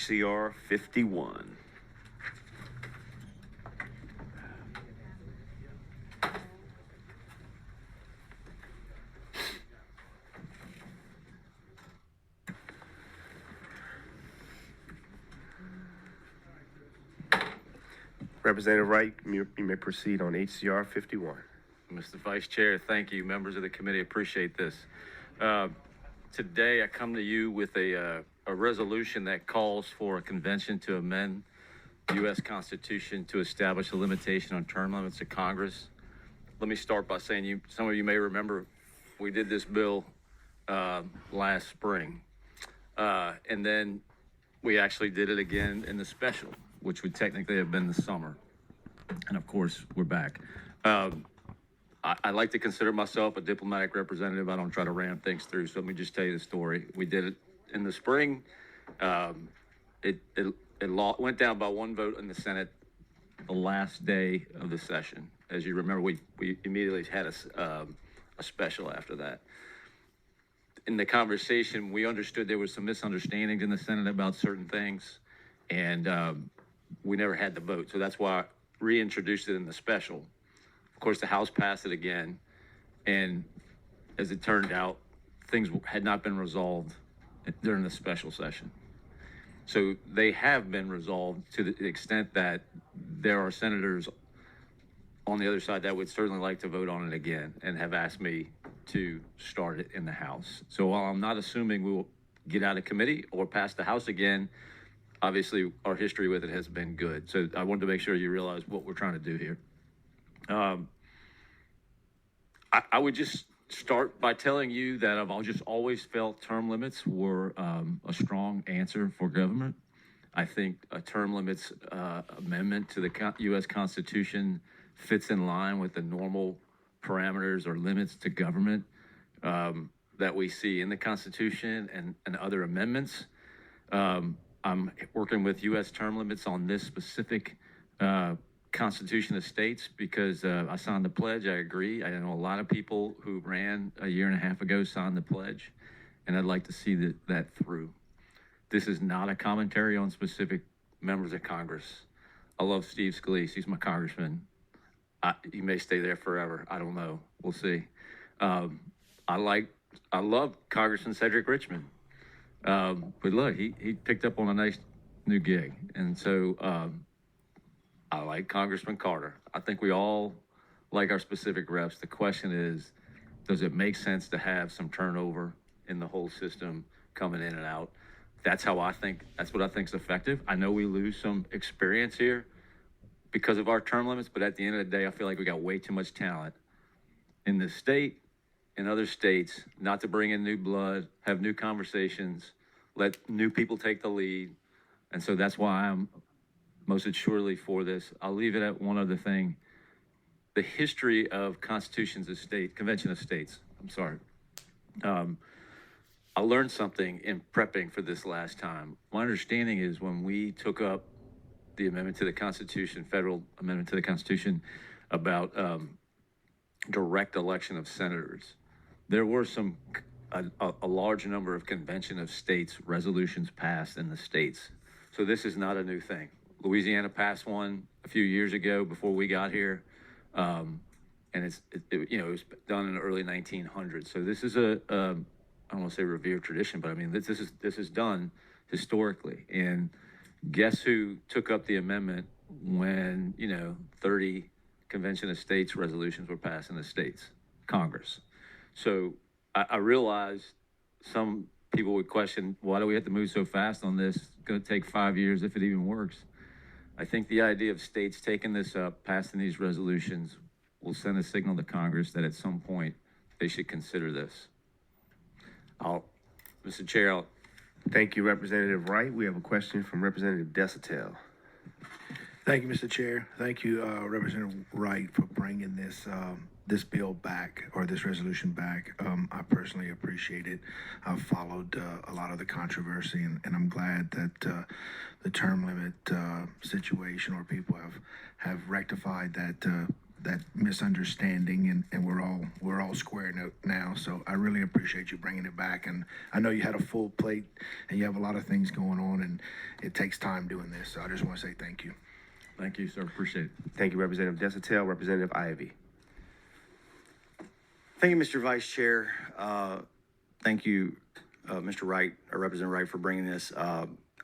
HCR 51. Representative Wright, you may proceed on HCR 51. Mr. Vice Chair, thank you. Members of the committee, appreciate this. Today, I come to you with a resolution that calls for a convention to amend the U.S. Constitution to establish a limitation on term limits of Congress. Let me start by saying some of you may remember we did this bill last spring, and then we actually did it again in the special, which would technically have been the summer. And of course, we're back. I like to consider myself a diplomatic representative. I don't try to ram things through. So let me just tell you the story. We did it in the spring. It went down by one vote in the Senate the last day of the session. As you remember, we immediately had a special after that. In the conversation, we understood there was some misunderstandings in the Senate about certain things, and we never had the vote. So that's why I reintroduced it in the special. Of course, the House passed it again, and as it turned out, things had not been resolved during the special session. So they have been resolved to the extent that there are senators on the other side that would certainly like to vote on it again and have asked me to start it in the House. So while I'm not assuming we will get out of committee or pass the House again, obviously our history with it has been good. So I wanted to make sure you realize what we're trying to do here. I would just start by telling you that I've just always felt term limits were a strong answer for government. I think a term limits amendment to the U.S. Constitution fits in line with the normal parameters or limits to government that we see in the Constitution and other amendments. I'm working with U.S. term limits on this specific Constitution of States because I signed the pledge. I agree. I know a lot of people who ran a year and a half ago signed the pledge, and I'd like to see that through. This is not a commentary on specific members of Congress. I love Steve Scalise. He's my congressman. He may stay there forever. I don't know. We'll see. I love Congressman Cedric Richmond. But look, he picked up on a nice new gig. And so I like Congressman Carter. I think we all like our specific reps. The question is, does it make sense to have some turnover in the whole system coming in and out? That's what I think is effective. I know we lose some experience here because of our term limits, but at the end of the day, I feel like we got way too much talent in this state, in other states, not to bring in new blood, have new conversations, let new people take the lead. And so that's why I'm most assuredly for this. I'll leave it at one other thing. The history of Convention of States, I learned something in prepping for this last time. My understanding is when we took up the amendment to the Constitution, federal amendment to the Constitution about direct election of senators, there were a large number of Convention of States resolutions passed in the states. So this is not a new thing. Louisiana passed one a few years ago before we got here, and it was done in the early 1900s. So this is I don't want to say revered tradition, but I mean this is done historically. And guess who took up the amendment when 30 Convention of States resolutions were passed in the states? Congress. So I realize some people would question, why do we have to move so fast on this? It's going to take 5 years if it even works. I think the idea of states taking this up, passing these resolutions, will send a signal to Congress that at some point they should consider this. Mr. Chair, Thank you, Representative Wright. We have a question from Representative Desatel. Thank you, Mr. Chair. Thank you, Representative Wright, for bringing this bill back, or this resolution back. I personally appreciate it. I've followed a lot of the controversy, and I'm glad that the term limit situation, or people have rectified that that misunderstanding, and we're all square now. So I really appreciate you bringing it back. And I know you had a full plate and you have a lot of things going on, and it takes time doing this. So I just want to say thank you. Thank you, sir. Appreciate it. Thank you, Representative Desatel. Representative Ivy. Thank you, Mr. Vice Chair. Thank you, Mr. Wright, or Representative Wright, for bringing this.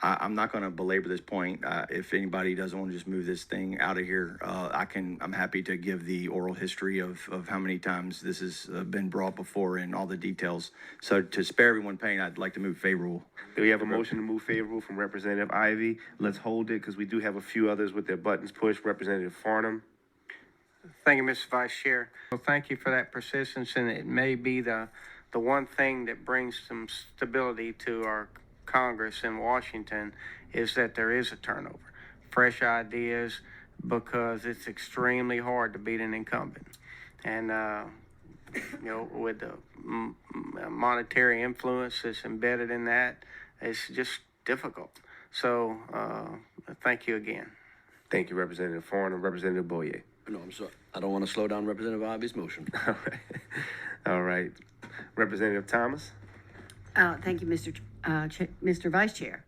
I'm not going to belabor this point. If anybody doesn't want to just move this thing out of here, I'm happy to give the oral history of how many times this has been brought before and all the details. So to spare everyone pain, I'd like to move favorable. We have a motion to move favorable from Representative Ivy. Let's hold it because we do have a few others with their buttons pushed. Representative Farnham. Thank you, Mr. Vice Chair. Well, thank you for that persistence, and it may be the one thing that brings some stability to our Congress in Washington is that there is a turnover, fresh ideas, because it's extremely hard to beat an incumbent. And, with the monetary influence that's embedded in that, it's just difficult. So thank you again. Thank you, Representative Farnham. Representative Boyer. No, I'm sorry. I don't want to slow down Representative Ivy's motion. All right. All right. Representative Thomas. Thank you, Mr. Vice Chair.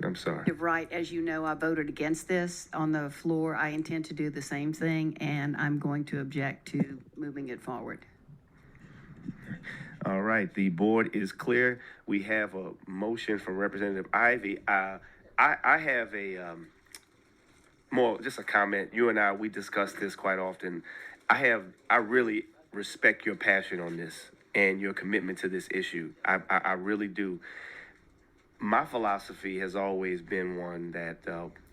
I'm sorry. Right, as you know, I voted against this on the floor. I intend to do the same thing, and I'm going to object to moving it forward. All right. The board is clear. We have a motion from Representative Ivy. I have a just a comment. You and I, we discuss this quite often. I really respect your passion on this and your commitment to this issue. I really do. My philosophy has always been one that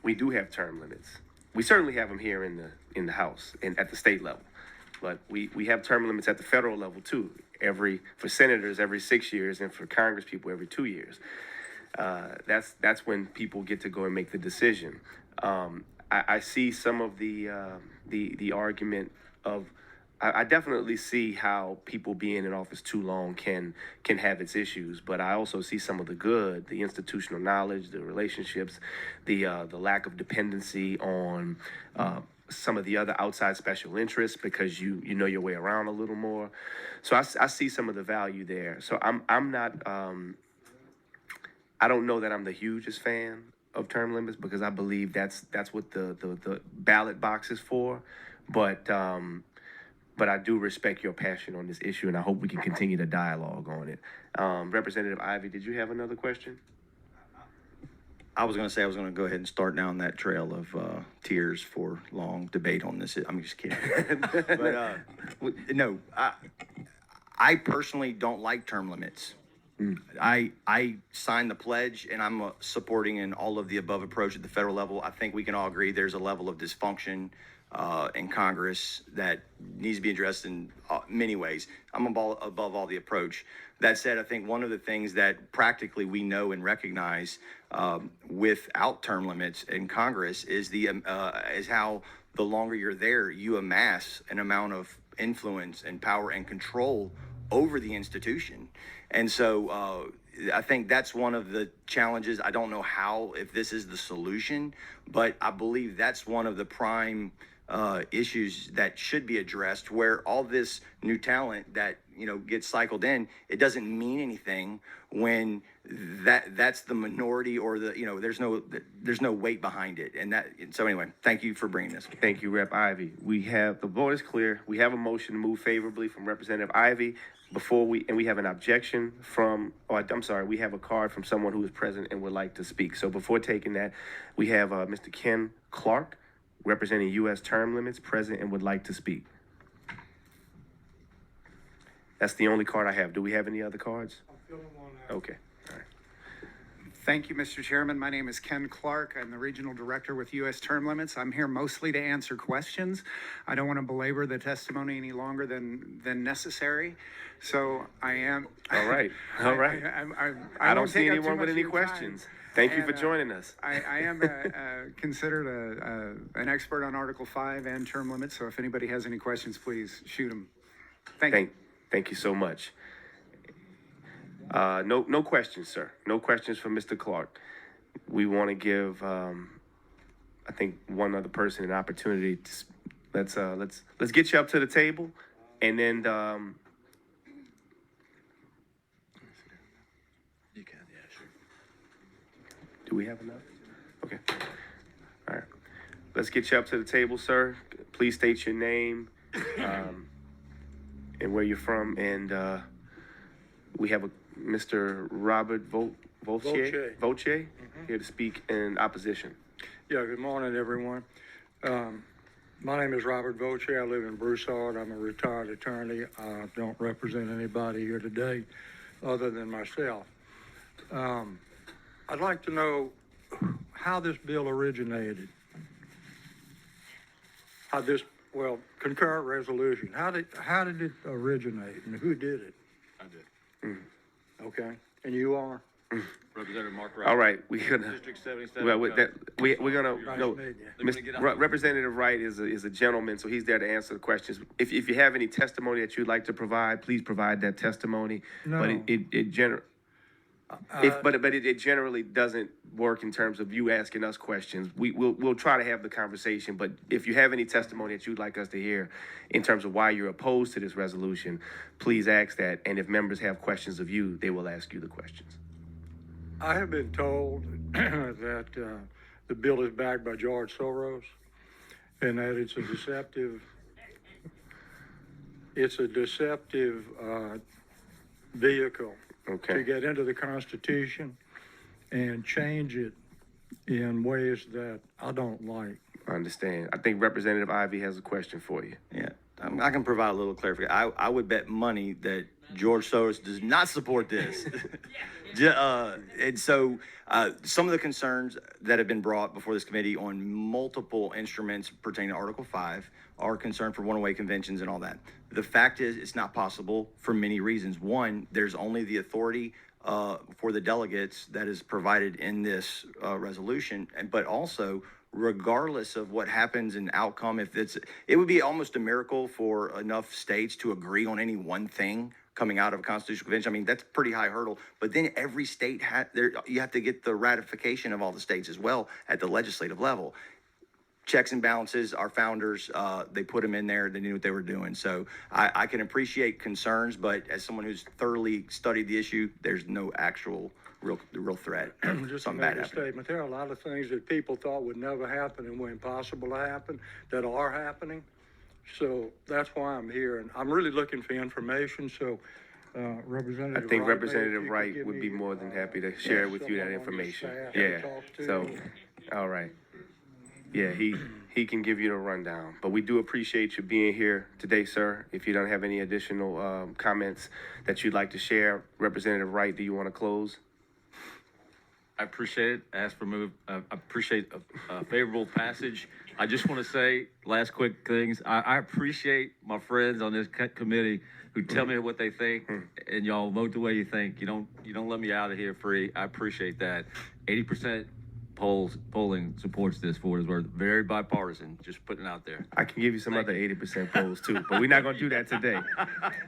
we do have term limits. We certainly have them here in the House and at the state level, but we have term limits at the federal level too. For senators every 6 years, and for Congress people every 2 years. That's when people get to go and make the decision. I see some of the argument of. I definitely see how people being in office too long can have its issues, but I also see some of the good, the institutional knowledge, the relationships, the lack of dependency on some of the other outside special interests because you know your way around a little more. So I see some of the value there. So I'm not. I don't know that I'm the hugest fan of term limits because I believe that's what the ballot box is for, but I do respect your passion on this issue, and I hope we can continue the dialogue on it. Representative Ivy, did you have another question? I was going to say I was going to go ahead and start down that trail of tears for long debate on this. I'm just kidding. But no, I personally don't like term limits. I signed the pledge, and I'm supporting an all of the above approach at the federal level. I think we can all agree there's a level of dysfunction in Congress that needs to be addressed in many ways. I'm above all the approach. That said, I think one of the things that practically we know and recognize without term limits in Congress is is how the longer you're there, you amass an amount of influence and power and control over the institution. And so I think that's one of the challenges. I don't know if this is the solution, but I believe that's one of the prime issues that should be addressed, where all this new talent that gets cycled in, it doesn't mean anything when that's the minority, or there's no weight behind it. And so anyway, thank you for bringing this. Thank you, Rep. Ivy. The vote is clear. We have a motion to move favorably from Representative Ivy. We have an objection we have a card from someone who is present and would like to speak. So before taking that, we have Mr. Ken Clark, representing U.S. term limits, present and would like to speak. That's the only card I have. Do we have any other cards? I'm filling one out. Okay. All right. Thank you, Mr. Chairman. My name is Ken Clark. I'm the Regional Director with U.S. Term Limits. I'm here mostly to answer questions. I don't want to belabor the testimony any longer than necessary. So I am. All right. All right. I don't see anyone with any questions. Time. Thank you for joining us. I am considered an expert on Article 5 and term limits, so if anybody has any questions, please shoot them. Thank you so much. No questions, sir. No questions from Mr. Clark. We want to give, I think, one other person an opportunity let's get you up to the table, and then, You can, yeah, sure. do we have enough? Okay. All right. Let's get you up to the table, sir. Please state your name, and where you're from, and, we have a Mr. Robert Voltier here to speak in opposition. Yeah, good morning, everyone. My name is Robert Voce. I live in Broussard. I'm a retired attorney. I don't represent anybody here today other than myself. I'd like to know how this bill originated. Concurrent resolution. How did it originate and who did it? I did. Okay, and you are? Representative Mark Wright. All right, we're gonna, District 77. well, with that, we're gonna, Nice no, meeting you. Let me get out. Representative Wright is a gentleman, so he's there to answer the questions. If you have any testimony that you'd like to provide, please provide that testimony. But No. it generally doesn't work in terms of you asking us questions. We'll try to have the conversation, but if you have any testimony that you'd like us to hear in terms of why you're opposed to this resolution, please ask that. And if members have questions of you, they will ask you the questions. I have been told that the bill is backed by George Soros and that it's a deceptive vehicle to Okay, get into the Constitution and change it in ways that I don't like. I understand. I think Representative Ivy has a question for you. Yeah, I can provide a little clarification. I would bet money that George Soros does not support this. And so some of the concerns that have been brought before this committee on multiple instruments pertaining to Article 5 are concerned for one-way conventions and all that. The fact is, it's not possible for many reasons. One, there's only the authority for the delegates that is provided in this resolution, but also, regardless of what happens in outcome, it would be almost a miracle for enough states to agree on any one thing coming out of a constitutional convention. I mean, that's a pretty high hurdle. But then every state you have to get the ratification of all the states as well at the legislative level. Checks and balances, our founders, they put them in there. They knew what they were doing. So I can appreciate concerns, but as someone who's thoroughly studied the issue, there's no actual real threat. Just to Something make bad a happening. statement, there are a lot of things that people thought would never happen and were impossible to happen that are happening. So that's why I'm here, and I'm really looking for information, so Representative I think Wright, maybe if Representative you could Wright give would me, be more than happy to share with you that someone on your information. staff to Yeah, talk to. so, all right. Yeah, he can give you the rundown, but we do appreciate you being here today, sir. If you don't have any additional comments that you'd like to share, Representative Wright, do you want to close? I appreciate it. I appreciate a favorable passage. I just want to say, last quick things. I appreciate my friends on this committee who tell me what they think, and y'all vote the way you think. You don't let me out of here free. I appreciate that. 80% polling supports this for what it's worth. Very bipartisan. Just putting it out there. I can give you some other 80% polls too, but we're not going to do that today.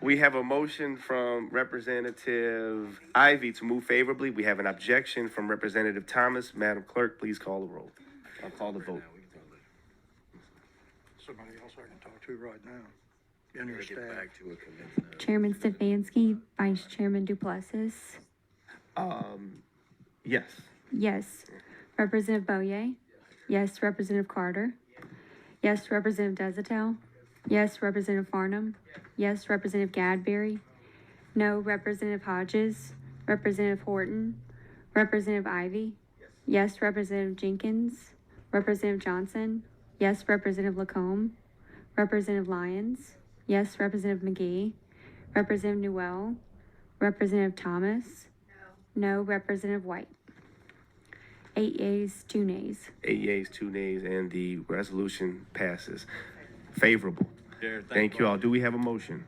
We have a motion from Representative Ivy to move favorably. We have an objection from Representative Thomas. Madam Clerk, please call the roll. I'll call the vote. Somebody else I can talk to right now, in your staff. Chairman Stefanski, Vice Chairman Duplessis. Yes. Yes. Representative Boyer. Yes. Representative Carter. Yes. Representative Desatel. Yes. Representative Farnham. Yes. Representative Gadberry. No. Representative Hodges. Representative Horton. Representative Ivy. Yes. Representative Jenkins. Representative Johnson. Yes. Representative Lacombe. Representative Lyons. Yes. Representative McGee. Representative Newell. Representative Thomas. No. Representative White. 8 yeas, 2 nays. 8 yeas, 2 nays, and the resolution passes. Favorable. Chair, Thank you all. Do we have a motion?